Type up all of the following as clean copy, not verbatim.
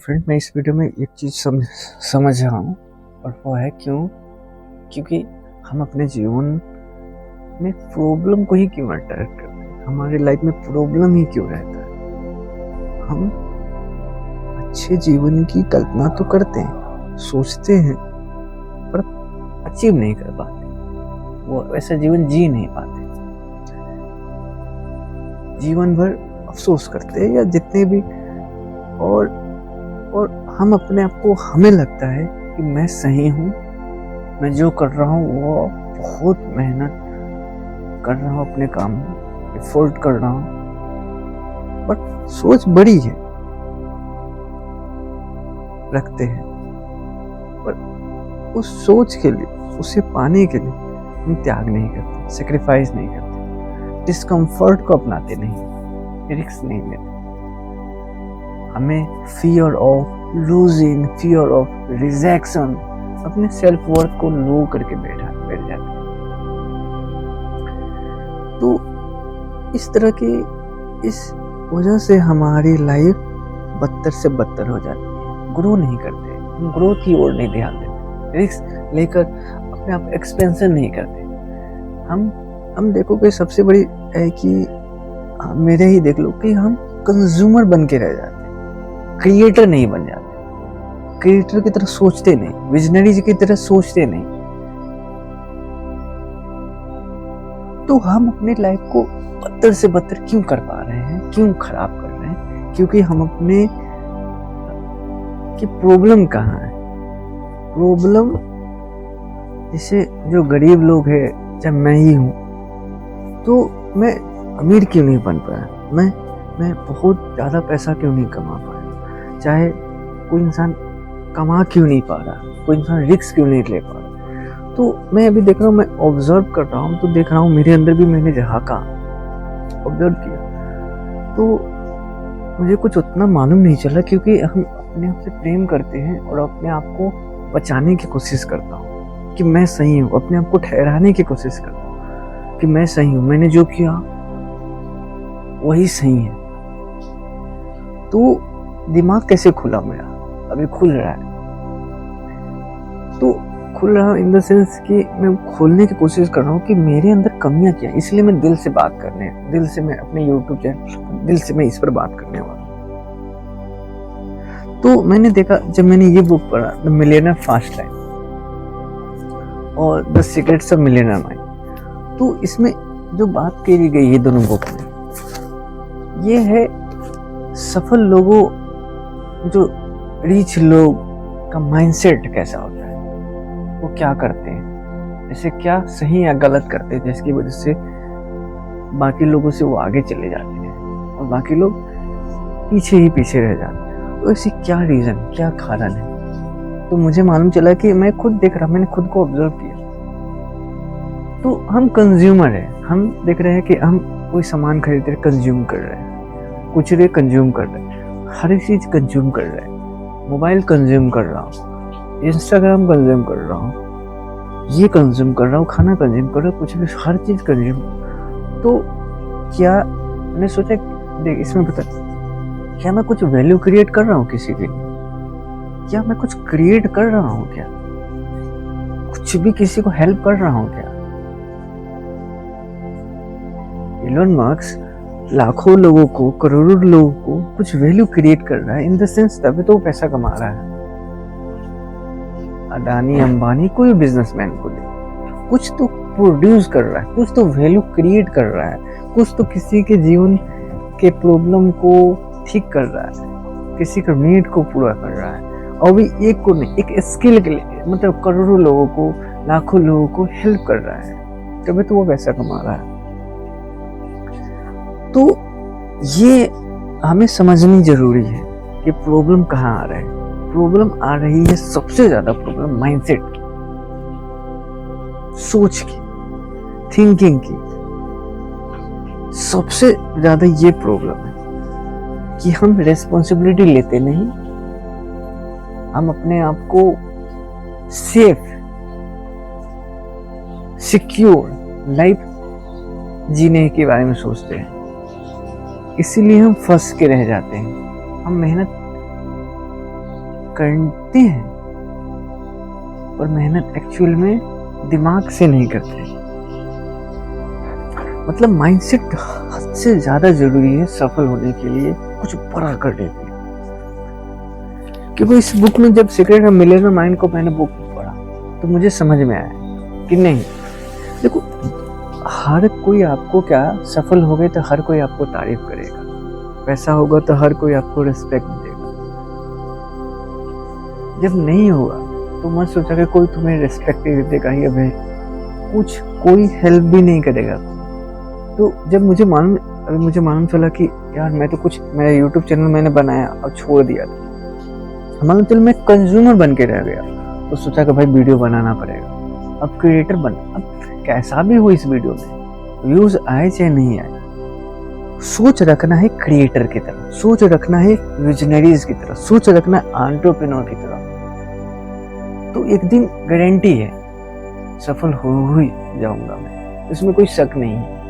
Friend, मैं इस video में एक चीज़ समझ रहा हूँ, और वो है क्योंकि हम अपने जीवन में प्रॉब्लम को ही क्यों अट्रैक्ट करते हैं। हमारे लाइफ में प्रॉब्लम ही क्यों रहता है। हम अच्छे जीवन की कल्पना तो करते हैं, सोचते हैं, पर अचीव नहीं कर पाते। वो ऐसा जीवन जी नहीं पाते। जीवन भर अफसोस करते हैं, या जितने भी और हम अपने आप को, हमें लगता है कि मैं सही हूँ, मैं जो कर रहा हूँ वो बहुत मेहनत कर रहा हूँ, अपने काम में एफर्ट कर रहा हूँ, बट सोच बड़ी है रखते हैं, पर उस सोच के लिए, उसे पाने के लिए हम त्याग नहीं करते, सेक्रीफाइस नहीं करते, डिस्कम्फर्ट को अपनाते नहीं, रिस्क नहीं लेते। हमें fear of losing, fear of rejection, अपने सेल्फ वर्थ को लो करके बैठ जाते हैं। तो इस तरह की इस वजह से हमारी लाइफ बदतर से बदतर हो जाती है। ग्रो नहीं करते, हम ग्रोथ की ओर नहीं ध्यान देते, रिस्क लेकर अपने आप एक्सपेंशन नहीं करते। हम देखोगे, सबसे बड़ी है कि मेरे ही देख लो कि हम कंज्यूमर बन के रह जाते हैं, क्रिएटर नहीं बन जाते। क्रिएटर की तरह सोचते नहीं, विजनरी की तरह सोचते नहीं। तो हम अपनी लाइफ को बदतर से बदतर क्यों कर पा रहे हैं, क्यों खराब कर रहे हैं? क्योंकि हम अपने की प्रॉब्लम कहाँ है। प्रॉब्लम जैसे जो गरीब लोग हैं, चाहे मैं ही हूँ, तो मैं अमीर क्यों नहीं बन पाया, मैं बहुत ज़्यादा पैसा क्यों नहीं कमा पाया, चाहे कोई इंसान कमा क्यों नहीं पा रहा, कोई इंसान रिस्क क्यों नहीं ले पा रहा। तो मैं अभी देख रहा हूँ, मैं ऑब्जर्व कर रहा हूँ, तो देख रहा हूँ मेरे अंदर भी मैंने झांका, ऑब्जर्व किया, तो मुझे कुछ उतना मालूम नहीं चला, क्योंकि हम अपने आप से प्रेम करते हैं और अपने आप को बचाने की कोशिश करता हूँ कि मैं सही हूँ, अपने आप को ठहराने की कोशिश करता हूँ कि मैं सही हूँ, मैंने जो किया वही सही है। तो दिमाग कैसे खुला मेरा, अभी खुल रहा है। तो खुल रहा इन द सेंस कि मैं खोलने की कोशिश कर रहा हूँ कि मेरे अंदर कमियां क्या है। इसलिए मैं दिल से बात करने, दिल से मैं अपने यूट्यूब चैनल, दिल से मैं इस पर बात करने वाला। तो मैंने देखा, जब मैंने ये बुक पढ़ा, द मिलियनेयर फास्ट लाइफ और the secrets of millionaire mind, तो इसमें जो बात करी गई है दोनों बुक में, ये है सफल लोगों, जो रिच लोग का माइंडसेट कैसा होता है, वो क्या करते हैं, जैसे क्या सही या गलत करते हैं, जिसकी वजह से बाकी लोगों से वो आगे चले जाते हैं और बाकी लोग पीछे ही पीछे रह जाते हैं। तो ऐसी क्या रीज़न, क्या कारण है? तो मुझे मालूम चला कि मैं खुद देख रहा, मैंने खुद को ऑब्जर्व किया। तो हम कंज्यूमर हैं, हम देख रहे हैं कि हम कोई सामान खरीद रहे, कंज्यूम कर रहे हैं, कुछ रहे कंज्यूम कर रहे हैं, हर चीज़ कंज्यूम कर रहे हैं, मोबाइल कंज्यूम कर रहा हूँ, इंस्टाग्राम कंज्यूम कर रहा हूँ, ये कंज्यूम कर रहा हूँ, खाना कंज्यूम कर रहा हूँ, कुछ भी, हर चीज़ कंज्यूम। तो क्या मैंने सोचा, देख इसमें पता, क्या मैं कुछ वैल्यू क्रिएट कर रहा हूँ किसी के लिए? क्या मैं कुछ क्रिएट कर रहा हूँ? क्या कुछ भी किसी को हेल्प कर रहा हूँ? क्या एलन मस्क लाखों लोगों को, करोड़ों लोगों को कुछ वैल्यू क्रिएट कर रहा है, इन द सेंस तभी तो वो पैसा कमा रहा है। अडानी, अंबानी, कोई बिजनेसमैन को ले, कुछ तो प्रोड्यूस कर रहा है, कुछ तो वैल्यू क्रिएट कर रहा है, कुछ तो किसी के जीवन के प्रॉब्लम को ठीक कर रहा है, किसी का नीड को पूरा कर रहा है, और भी एक को नहीं, एक स्किल के लिए, मतलब करोड़ों लोगों को, लाखों लोगों को हेल्प कर रहा है, तभी तो वो पैसा कमा रहा है। तो ये हमें समझनी जरूरी है कि प्रॉब्लम कहाँ आ रहा है। प्रॉब्लम आ रही है, सबसे ज्यादा प्रॉब्लम माइंडसेट की, सोच की, थिंकिंग की। सबसे ज्यादा ये प्रॉब्लम है कि हम रेस्पॉन्सिबिलिटी लेते नहीं, हम अपने आप को सेफ, सिक्योर लाइफ जीने के बारे में सोचते हैं। इसीलिए हम फंस के रह जाते हैं। हम मेहनत करते हैं पर मेहनत एक्चुअल में दिमाग से नहीं करते। मतलब माइंडसेट हद से ज्यादा जरूरी है सफल होने के लिए, कुछ बड़ा करने के लिए। क्योंकि इस बुक में जब सीक्रेट ऑफ मिलियनर माइंड को मैंने बुक पढ़ा तो मुझे समझ में आया कि नहीं, देखो हर कोई आपको क्या, सफल हो गए तो हर कोई आपको तारीफ करेगा, पैसा होगा तो हर कोई आपको रिस्पेक्ट देगा। जब नहीं होगा तो मत सोचा कि कोई तुम्हें रिस्पेक्ट नहीं देगा या फिर कुछ कोई हेल्प भी नहीं करेगा। तो जब मुझे मालूम चला कि यार मैं तो कुछ, मेरा यूट्यूब चैनल मैंने बनाया और छोड़ दिया था, मालूम चल मैं कंज्यूमर बन के रह गया, तो सोचा कि भाई वीडियो बनाना पड़ेगा, अब क्रिएटर बन। अब कैसा भी हो इस वीडियो में व्यूज आए चाहे नहीं आए, सोच रखना है क्रिएटर की तरह, सोच रखना है विजनरीज की तरह, सोच रखना है एंटरप्रेन्योर की तरह। तो एक दिन गारंटी है सफल हो ही जाऊंगा मैं, इसमें कोई शक नहीं है।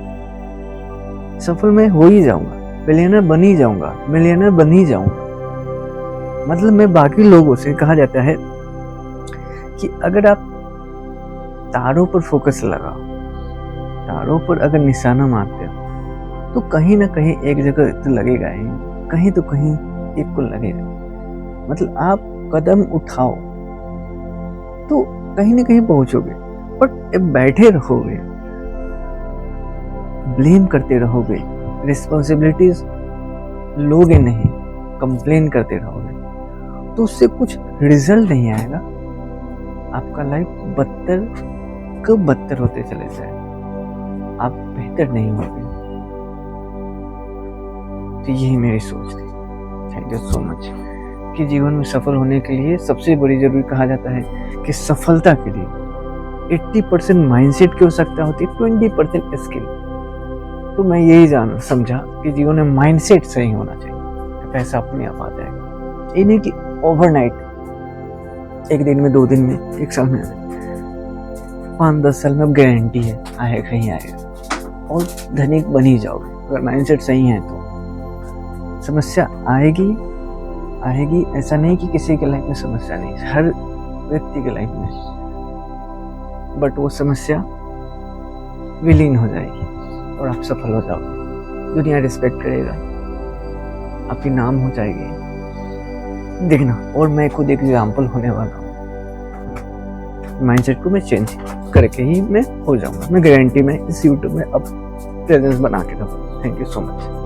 सफल मैं हो ही जाऊंगा, बिलियनर बन ही जाऊंगा, मिलियनर बन ही जाऊंगा। मतलब मैं बाकी लोगों से, कहा जाता है कि अगर आप तारों पर फोकस लगाओ, तारों पर अगर निशाना मारते हो तो कहीं ना कहीं एक जगह तो लगेगा ही, कहीं तो कहीं एक को लगेगा। मतलब आप कदम उठाओ तो कहीं ना कहीं पहुंचोगे, बट बैठे रहोगे, ब्लेम करते रहोगे, रिस्पॉन्सिबिलिटीज लोगे नहीं, कंप्लेन करते रहोगे, तो उससे कुछ रिजल्ट नहीं आएगा। आपका लाइफ बदतर कब बदतर होते चले जाए, आप बेहतर नहीं होगे। तो यही मेरी सोच थी। Thank you so much. कि जीवन में सफल होने के लिए सबसे बड़ी जरूरी, कहा जाता है कि सफलता के लिए 80% माइंडसेट की आवश्यकता होती है, 20% स्किल। तो मैं यही समझा कि जीवन में माइंडसेट सही होना चाहिए, तो पैसा अपने आप आ जाएगा। ये नहीं कि ओवरनाइट, एक दिन में, 2 दिन में, 1 साल में, 5-10 साल में अब गारंटी है आएगा ही आएगा और धनिक बन ही जाओगे। अगर माइंडसेट सही है तो समस्या आएगी, ऐसा नहीं कि किसी के लाइफ में समस्या नहीं, हर व्यक्ति के लाइफ में, बट वो समस्या विलीन हो जाएगी और आप सफल हो जाओगे। दुनिया रिस्पेक्ट करेगा, आपकी नाम हो जाएगी। देखना, और मैं खुद एक एग्जाम्पल होने वाला हूँ। माइंडसेट को मैं चेंज करके ही मैं हो जाऊंगा, मैं गारंटी में इस यूट्यूब में अब प्रेजेंस बना के रहूँगा। Thank you so much.